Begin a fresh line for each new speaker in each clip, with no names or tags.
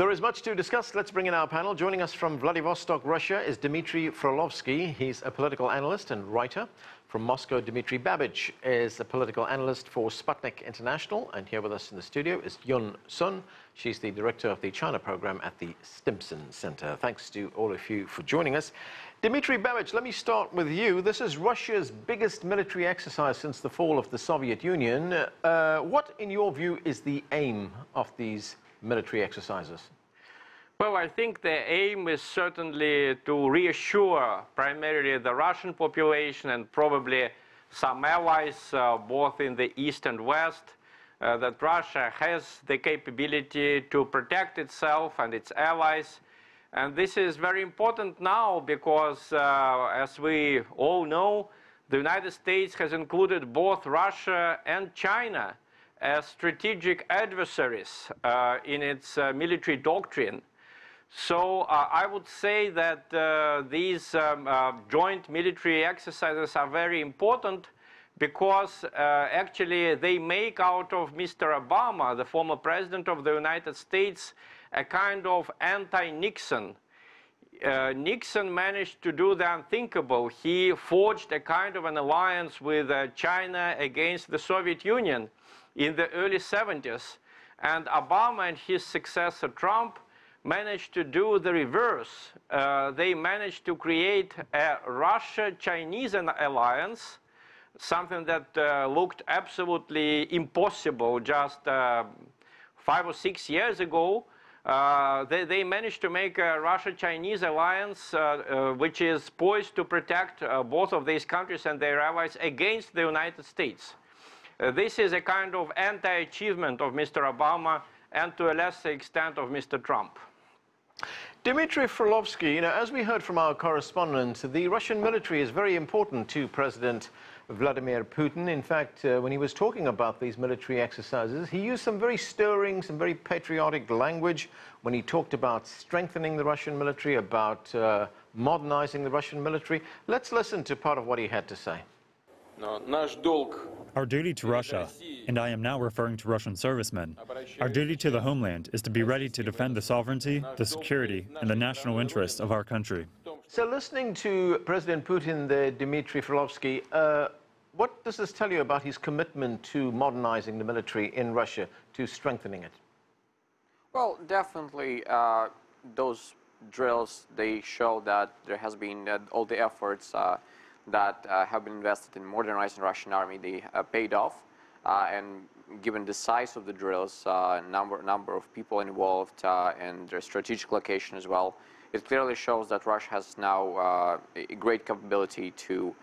There is much to discuss. Let's bring in our panel. Joining us from Vladivostok, Russia, is Dmitry Frolovskiy. He's a political analyst and writer. From Moscow, Dmitry Babich is a political analyst for Sputnik International. And here with us in the studio is Yun Sun. She's the director of the China program at the Stimson Center. Thanks to all of you for joining us. Dmitry Babich, let me start with you. This is Russia's biggest military exercise since the fall of the Soviet Union. What, in your view, is the aim of these military exercises?
Well, I think the aim is certainly to reassure primarily the Russian population and probably some allies, both in the East and West, that Russia has the capability to protect itself and its allies. And this is very important now because, as we all know, the United States has included both Russia and China as strategic adversaries in its military doctrine. So I would say that these joint military exercises are very important because actually they make out of Mr. Obama, the former president of the United States, a kind of anti-Nixon. Nixon managed to do the unthinkable. He forged a kind of an alliance with China against the Soviet Union in the early 70s. And Obama and his successor Trump managed to do the reverse. They managed to create a Russia-Chinese alliance, something that looked absolutely impossible just 5 or 6 years ago. They managed to make a Russia-Chinese alliance which is poised to protect both of these countries and their allies against the United States. This is a kind of anti-achievement of Mr. Obama and to a lesser extent of Mr. Trump.
Dmitry Frolovskiy, as we heard from our correspondent, the Russian military is very important to President Vladimir Putin. In fact, when he was talking about these military exercises, he used some very stirring, some very patriotic language when he talked about strengthening the Russian military, about modernizing the Russian military. Let's listen to part of what he had to say.
Our duty to Russia, and I am now referring to Russian servicemen, our duty to the homeland is to be ready to defend the sovereignty, the security, and the national interests of our country.
So listening to President Putin there, Dmitry Frolovskiy, what does this tell you about his commitment to modernizing the military in Russia, to strengthening it?
Well, definitely those drills, they show that there has been all the efforts that have been invested in modernizing the Russian army, they paid off. And given the size of the drills, number of people involved, and their strategic location as well, it clearly shows that Russia has now a great capability to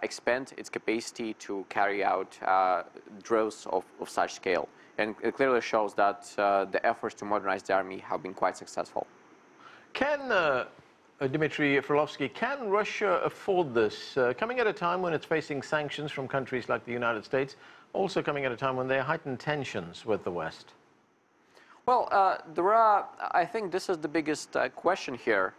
expand its capacity to carry out drills of such scale. And it clearly shows that the efforts to modernize the army have been quite successful.
Can Dmitry Frolovskiy, can Russia afford this, coming at a time when it's facing sanctions from countries like the United States, also coming at a time when there are heightened tensions with the West?
Well, I think this is the biggest question here.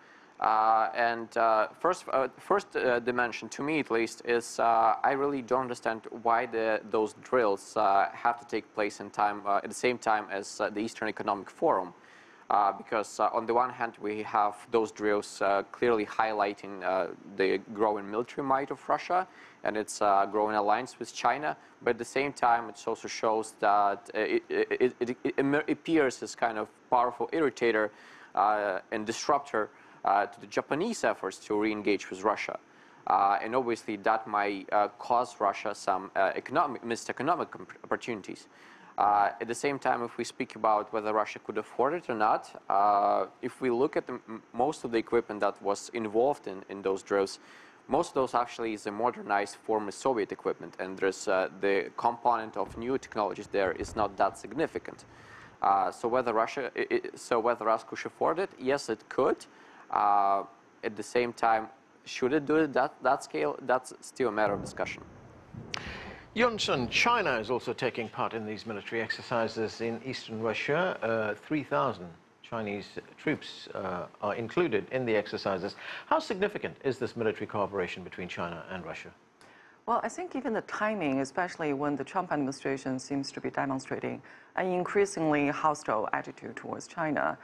First dimension, to me at least, is I really don't understand why those drills have to take place in time, at the same time as the Eastern Economic Forum. Because on the one hand, we have those drills clearly highlighting the growing military might of Russia and its growing alliance with China. But at the same time, it also shows that it appears as kind of powerful irritator and disruptor to the Japanese efforts to re-engage with Russia. And obviously, that might cause Russia some missed economic opportunities. At the same time, if we speak about whether Russia could afford it or not, if we look at most of the equipment that was involved in those drills, most of those actually is a modernized former Soviet equipment, and there's the component of new technologies there is not that significant. So whether Russia could afford it, yes, it could. At the same time, should it do it that scale? That's still a matter of discussion.
Yun Sun, China is also taking part in these military exercises in eastern Russia. 3,000 Chinese troops are included in the exercises. How significant is this military cooperation between China and Russia?
Well, I think given the timing, especially when the Trump administration seems to be demonstrating an increasingly hostile attitude towards China,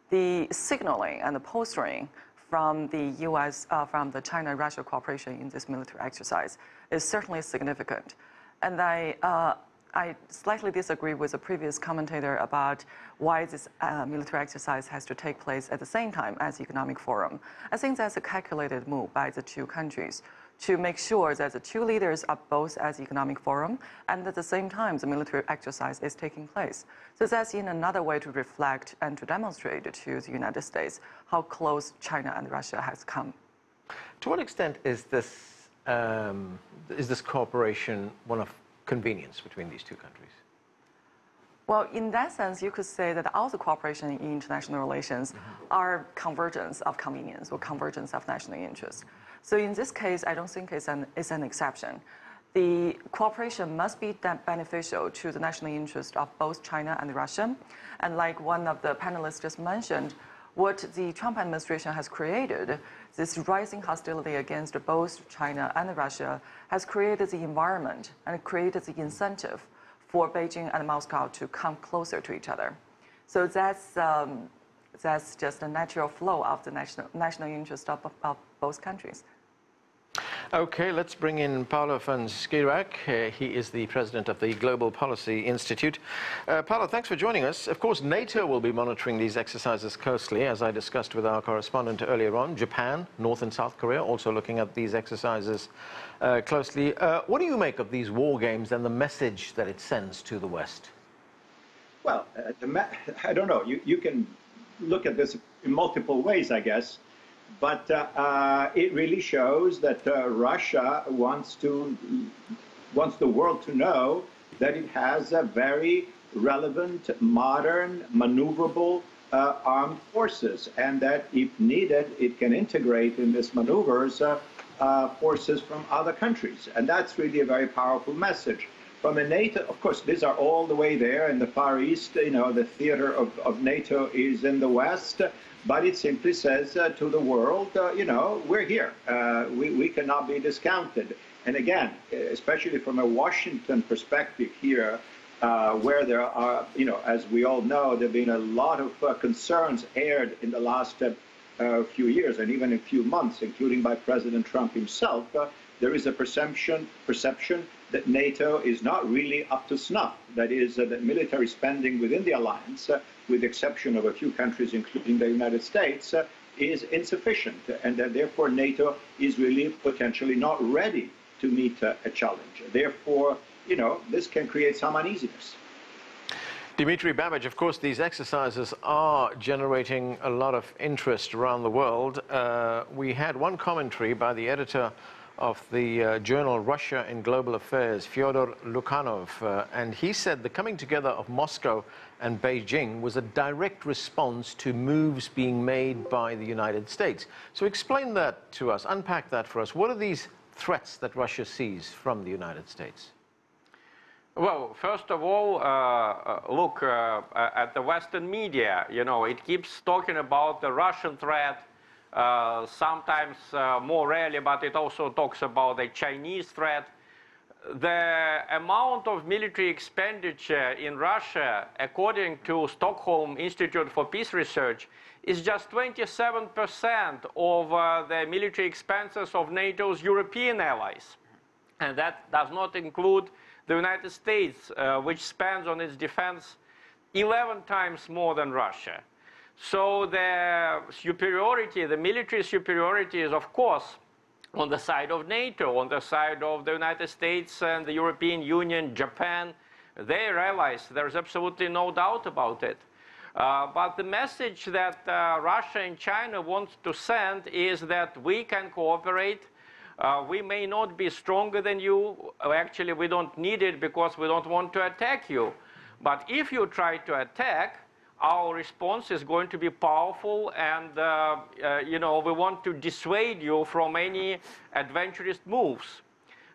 the signaling and the posturing from the U.S., from the China-Russia cooperation in this military exercise is certainly significant. And I slightly disagree with the previous commentator about why this military exercise has to take place at the same time as the economic forum. I think that's a calculated move by the two countries to make sure that the two leaders are both at the economic forum and at the same time the military exercise is taking place. So that's in another way to reflect and to demonstrate to the United States how close China and Russia has come.
To what extent is this cooperation one of convenience between these two countries?
Well, in that sense, you could say that all the cooperation in international relations are convergence of convenience or convergence of national interest. So in this case, I don't think it's an exception. The cooperation must be beneficial to the national interest of both China and Russia. And like one of the panelists just mentioned, what the Trump administration has created, this rising hostility against both China and Russia, has created the environment and created the incentive for Beijing and Moscow to come closer to each other. So that's just a natural flow of the national interest of both countries.
Okay, let's bring in Paolo von Schirach. He is the president of the Global Policy Institute. Paolo, thanks for joining us. Of course, NATO will be monitoring these exercises closely, as I discussed with our correspondent earlier on. Japan, North and South Korea also looking at these exercises closely. What do you make of these war games and the message that it sends to the West?
Well, I don't know. You can look at this in multiple ways, I guess. But it really shows that Russia wants the world to know that it has a very relevant, modern, maneuverable armed forces, and that if needed, it can integrate in these maneuvers forces from other countries. And that's really a very powerful message. From a NATO, of course, these are all the way there in the Far East. You know, the theater of NATO is in the West. But it simply says to the world, you know, we're here. We cannot be discounted. And again, especially from a Washington perspective here, where there are, you know, as we all know, there have been a lot of concerns aired in the last few years and even a few months, including by President Trump himself. There is a perception that NATO is not really up to snuff. That is, that military spending within the alliance, with the exception of a few countries, including the United States, is insufficient, and that therefore NATO is really potentially not ready to meet a challenge. Therefore, you know, this can create some uneasiness.
Dmitry Babich, of course, these exercises are generating a lot of interest around the world. We had one commentary by the editor of the journal Russia in Global Affairs, Fyodor Lukhanov, and he said the coming together of Moscow and Beijing was a direct response to moves being made by the United States. So explain that to us, unpack that for us. What are these threats that Russia sees from the United States?
Well, first of all, look at the Western media. You know, it keeps talking about the Russian threat, sometimes more rarely, but it also talks about the Chinese threat. The amount of military expenditure in Russia, according to Stockholm Institute for Peace Research, is just 27% of the military expenses of NATO's European allies. And that does not include the United States, which spends on its defense 11 times more than Russia. So the superiority, the military superiority is, of course, on the side of NATO, on the side of the United States and the European Union, Japan, their allies. There's absolutely no doubt about it. But the message that Russia and China want to send is that we can cooperate. We may not be stronger than you. Actually, we don't need it because we don't want to attack you. But if you try to attack, our response is going to be powerful, and you know, we want to dissuade you from any adventurous moves.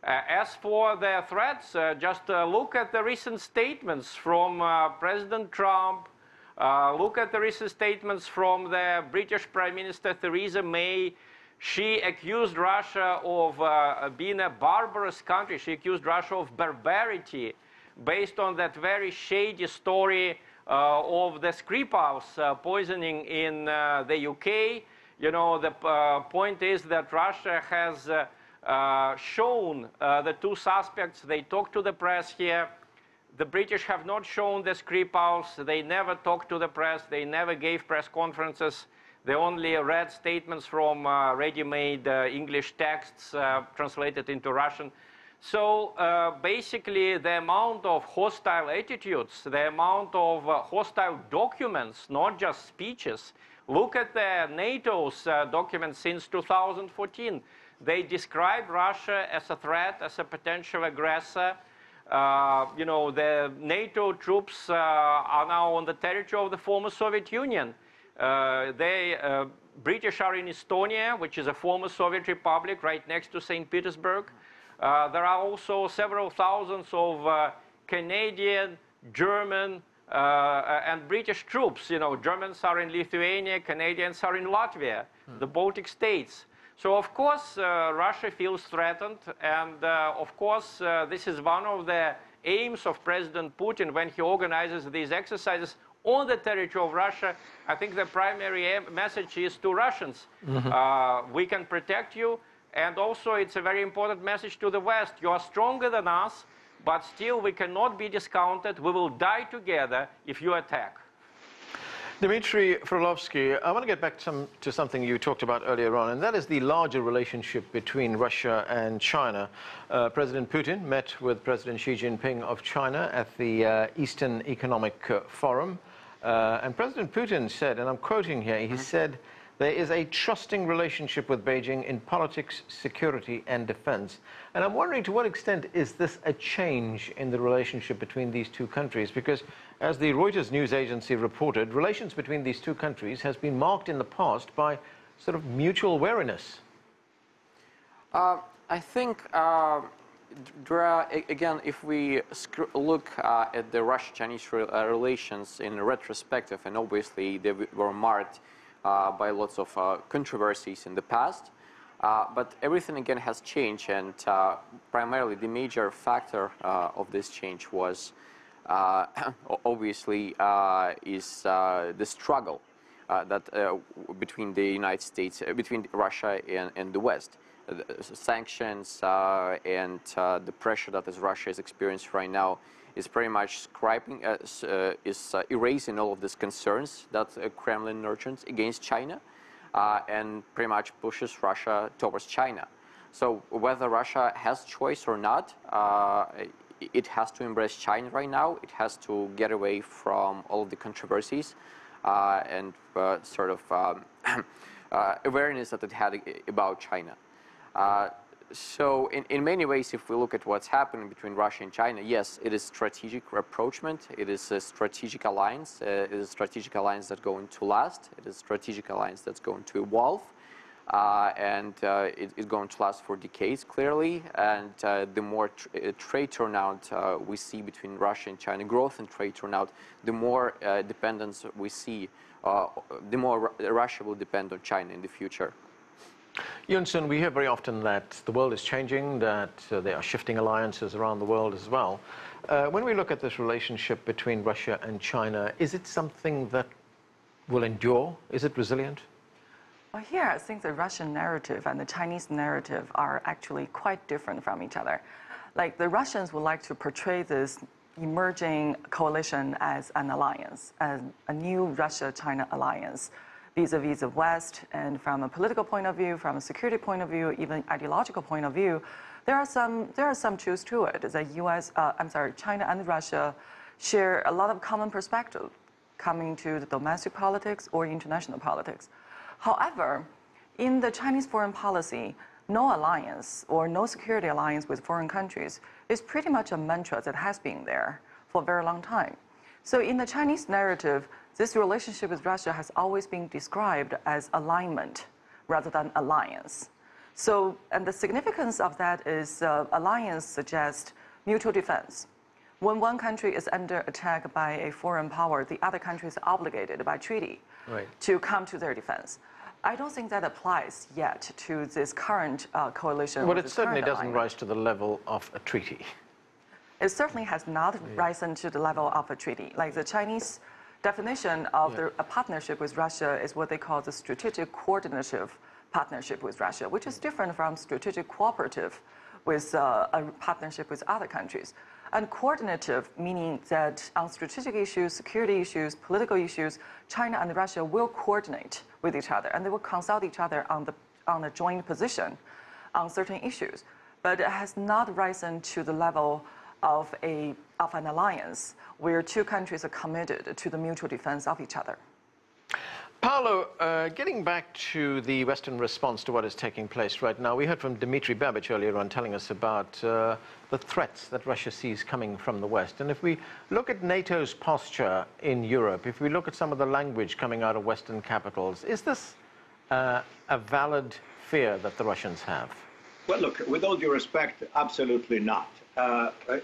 As for the threats, just look at the recent statements from President Trump. Look at the recent statements from the British Prime Minister Theresa May. She accused Russia of being a barbarous country. She accused Russia of barbarity based on that very shady story of the Skripal's poisoning in the UK. You know, the point is that Russia has shown the two suspects. They talked to the press here. The British have not shown the Skripals. They never talked to the press. They never gave press conferences. They only read statements from ready-made English texts translated into Russian. So basically, the amount of hostile attitudes, the amount of hostile documents, not just speeches. Look at the NATO's documents since 2014. They describe Russia as a threat, as a potential aggressor. You know, the NATO troops are now on the territory of the former Soviet Union. British are in Estonia, which is a former Soviet republic right next to St. Petersburg. There are also several thousands of Canadian, German, and British troops. You know, Germans are in Lithuania, Canadians are in Latvia, the Baltic states. So of course, Russia feels threatened, and of course, this is one of the aims of President Putin when he organizes these exercises on the territory of Russia. I think the primary message is to Russians. We can protect you, and also it's a very important message to the West. You are stronger than us, but still we cannot be discounted. We will die together if you attack.
Dmitry Frolovskiy, I want to get back to something you talked about earlier on, and that is the larger relationship between Russia and China. President Putin met with President Xi Jinping of China at the Eastern Economic Forum, and President Putin said, and I'm quoting here, he said, "There is a trusting relationship with Beijing in politics, security, and defense." And I'm wondering, to what extent is this a change in the relationship between these two countries? Because, as the Reuters news agency reported, relations between these two countries has been marked in the past by sort of mutual wariness.
I think, again, if we look at the Russia-Chinese relations in retrospective, and obviously they were marked by lots of controversies in the past, but everything again has changed, and primarily the major factor of this change was obviously is the struggle that between the United States, between Russia and the West. Sanctions and the pressure that Russia is experiencing right now is pretty much erasing all of these concerns that Kremlin nurtures against China, and pretty much pushes Russia towards China. So whether Russia has choice or not, it has to embrace China right now. It has to get away from all of the controversies and sort of awareness that it had about China. So in many ways, if we look at what's happening between Russia and China, yes, it is strategic rapprochement. It is a strategic alliance. It is a strategic alliance that's going to last. It is a strategic alliance that's going to evolve. And it is going to last for decades, clearly. And the more trade turnout we see between Russia and China, growth in trade turnout, the more dependence we see, the more Russia will depend on China in the future.
Yunsun, we hear very often that the world is changing, that there are shifting alliances around the world as well. When we look at this relationship between Russia and China, is it something that will endure? Is it resilient?
Well, here I think the Russian narrative and the Chinese narrative are actually quite different from each other. Like, the Russians would like to portray this emerging coalition as an alliance, as a new Russia-China alliance, vis-a-vis the West. And from a political point of view, from a security point of view, even ideological point of view, there are some truths to it. The China and Russia share a lot of common perspective coming to the domestic politics or international politics. However, in the Chinese foreign policy, no alliance or no security alliance with foreign countries is pretty much a mantra that has been there for a very long time. So in the Chinese narrative, this relationship with Russia has always been described as alignment rather than alliance. So, and the significance of that is alliance suggests mutual defense. When one country is under attack by a foreign power, the other country is obligated by treaty to come to their defense. I don't think that applies yet to this current coalition.
But it certainly doesn't rise to the level of a treaty.
It certainly has not risen to the level of a treaty. Like the Chinese definition of a partnership with Russia is what they call the strategic coordinative partnership with Russia, which is different from strategic cooperative with a partnership with other countries. And coordinative, meaning that on strategic issues, security issues, political issues, China and Russia will coordinate with each other, and they will consult each other on a joint position on certain issues. But it has not risen to the level of an alliance where two countries are committed to the mutual defense of each other.
Paolo, getting back to the Western response to what is taking place right now, we heard from Dmitry Babich earlier on telling us about the threats that Russia sees coming from the West. And if we look at NATO's posture in Europe, if we look at some of the language coming out of Western capitals, is this a valid fear that the Russians have?
Well, look, with all due respect, absolutely not.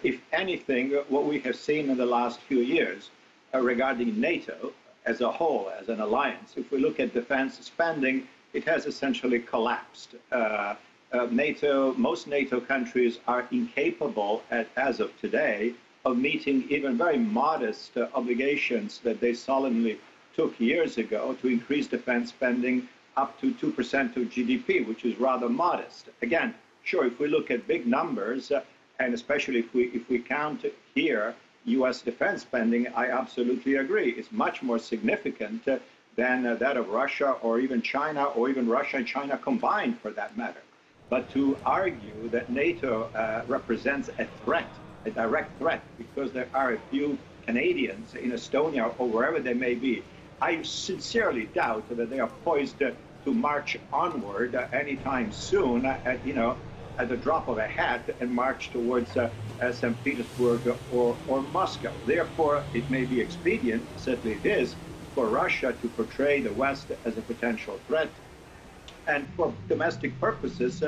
If anything, what we have seen in the last few years regarding NATO as a whole, as an alliance, if we look at defense spending, it has essentially collapsed. Most NATO countries are incapable, as of today, of meeting even very modest obligations that they solemnly took years ago to increase defense spending up to 2% of GDP, which is rather modest. Again, sure, if we look at big numbers, and especially if we count here U.S. defense spending, I absolutely agree. It's much more significant than that of Russia or even China, or even Russia and China combined for that matter. But to argue that NATO represents a threat, a direct threat, because there are a few Canadians in Estonia or wherever they may be, I sincerely doubt that they are poised to march onward anytime soon at the drop of a hat and march towards St. Petersburg or Moscow. Therefore, it may be expedient, certainly it is, for Russia to portray the West as a potential threat, and for domestic purposes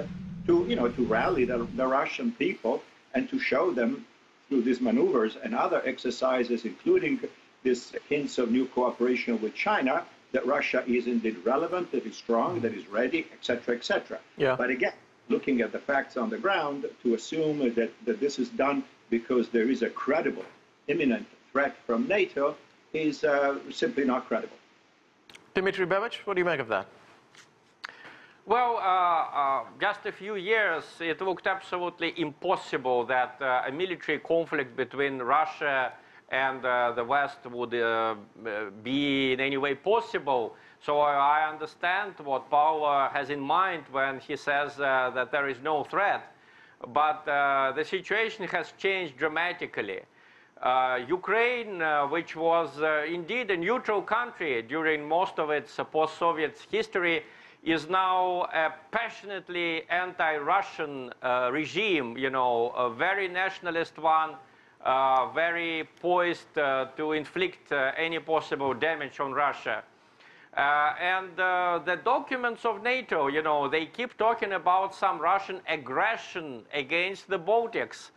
to rally the Russian people and to show them through these maneuvers and other exercises, including this hints of new cooperation with China, that Russia is indeed relevant, that is strong, that is ready, etc., etc.
Yeah.
But again, looking at the facts on the ground, to assume that this is done because there is a credible, imminent threat from NATO is simply not credible.
Dmitry Babich, what do you make of that?
Well, just a few years, it looked absolutely impossible that a military conflict between Russia and the West would be in any way possible. So I understand what Paolo has in mind when he says that there is no threat. But the situation has changed dramatically. Ukraine, which was indeed a neutral country during most of its post-Soviet history, is now a passionately anti-Russian regime, a very nationalist one, very poised to inflict any possible damage on Russia. And the documents of NATO, they keep talking about some Russian aggression against the Baltics.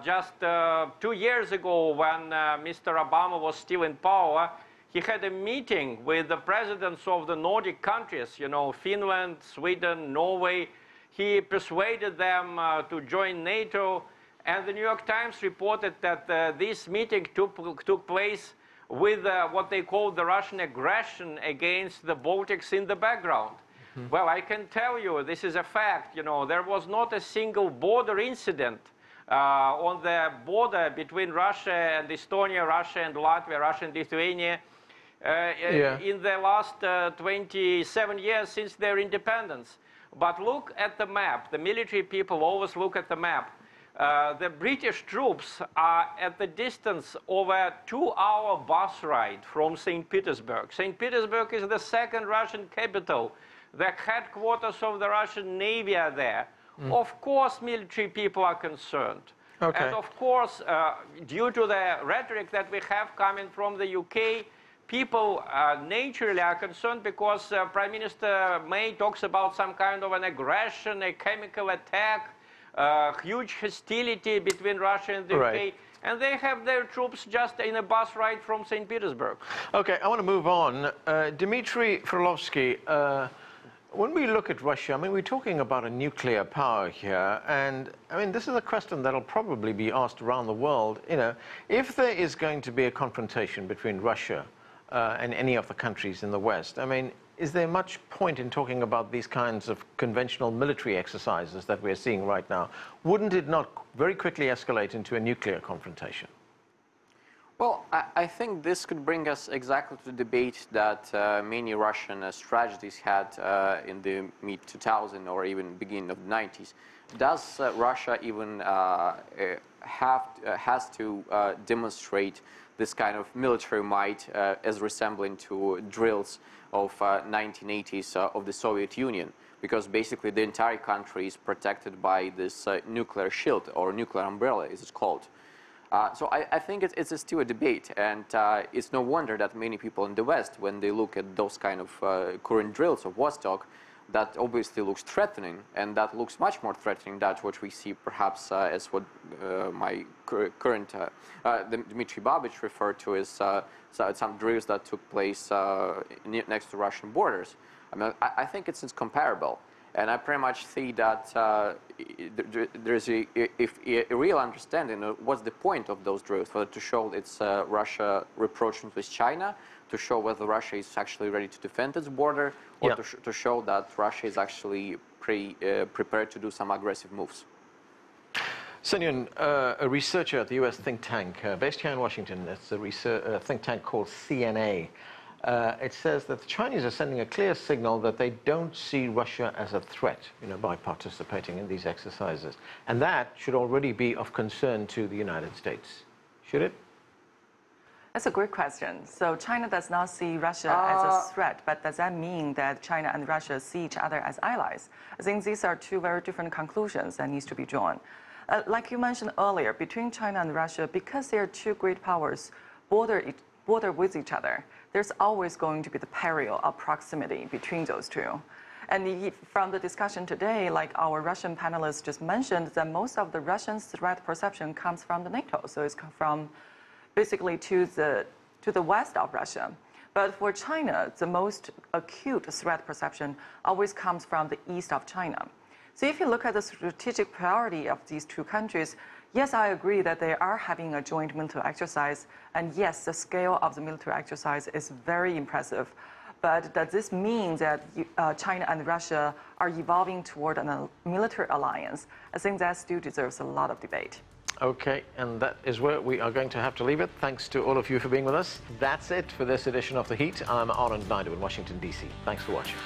Just 2 years ago, when Mr. Obama was still in power, he had a meeting with the presidents of the Nordic countries, Finland, Sweden, Norway. He persuaded them to join NATO. And the New York Times reported that this meeting took place with what they call the Russian aggression against the Baltics in the background. Mm-hmm. Well, I can tell you, this is a fact. There was not a single border incident on the border between Russia and Estonia, Russia and Latvia, Russia and Lithuania in the last 27 years since their independence. But look at the map. The military people always look at the map. The British troops are at the distance of a 2-hour bus ride from St. Petersburg. St. Petersburg is the second Russian capital. The headquarters of the Russian Navy are there. Of course, military people are concerned. Okay. And of course, due to the rhetoric that we have coming from the UK, people naturally are concerned because Prime Minister May talks about some kind of an aggression, a chemical attack, huge hostility between Russia and the UK. and they have their troops just in a bus ride from St. Petersburg.
Okay, I want to move on. Dmitry Frolovskiy, when we look at Russia, I mean, we're talking about a nuclear power here, and I mean, this is a question that'll probably be asked around the world. You know, if there is going to be a confrontation between Russia and any of the countries in the West, I mean, is there much point in talking about these kinds of conventional military exercises that we're seeing right now? Wouldn't it not very quickly escalate into a nuclear confrontation?
Well, I think this could bring us exactly to the debate that many Russian strategists had in the mid-2000s or even beginning of the 90s. Does Russia even has to demonstrate this kind of military might as resembling to drills of 1980s of the Soviet Union? Because basically the entire country is protected by this nuclear shield, or nuclear umbrella, as it's called. So I think it's still a debate, and it's no wonder that many people in the West, when they look at those kind of current drills of Vostok, that obviously looks threatening, and that looks much more threatening than what we see perhaps as what my current Dmitry Babich referred to as some drills that took place next to Russian borders. I mean, I think it's comparable. And I pretty much see that there's a real understanding of what's the point of those drills, whether to show it's Russia reproaching with China, to show whether Russia is actually ready to defend its border, or to show that Russia is actually prepared to do some aggressive moves.
Semyon, a researcher at the U.S. think tank based here in Washington, it's a think tank called CNA. It says that the Chinese are sending a clear signal that they don't see Russia as a threat, you know, by participating in these exercises. And that should already be of concern to the United States. Should it?
That's a great question. So China does not see Russia as a threat, but does that mean that China and Russia see each other as allies? I think these are two very different conclusions that needs to be drawn. Like you mentioned earlier, between China and Russia, because they are two great powers, border with each other, there's always going to be the peril of proximity between those two. And from the discussion today, like our Russian panelists just mentioned, that most of the Russian threat perception comes from the NATO. So it's from basically to the west of Russia. But for China, the most acute threat perception always comes from the east of China. So if you look at the strategic priority of these two countries, yes, I agree that they are having a joint military exercise, and yes, the scale of the military exercise is very impressive. But does this mean that China and Russia are evolving toward a military alliance? I think that still deserves a lot of debate.
Okay, and that is where we are going to have to leave it. Thanks to all of you for being with us. That's it for this edition of The Heat. I'm Anand Naidu in Washington, D.C. Thanks for watching.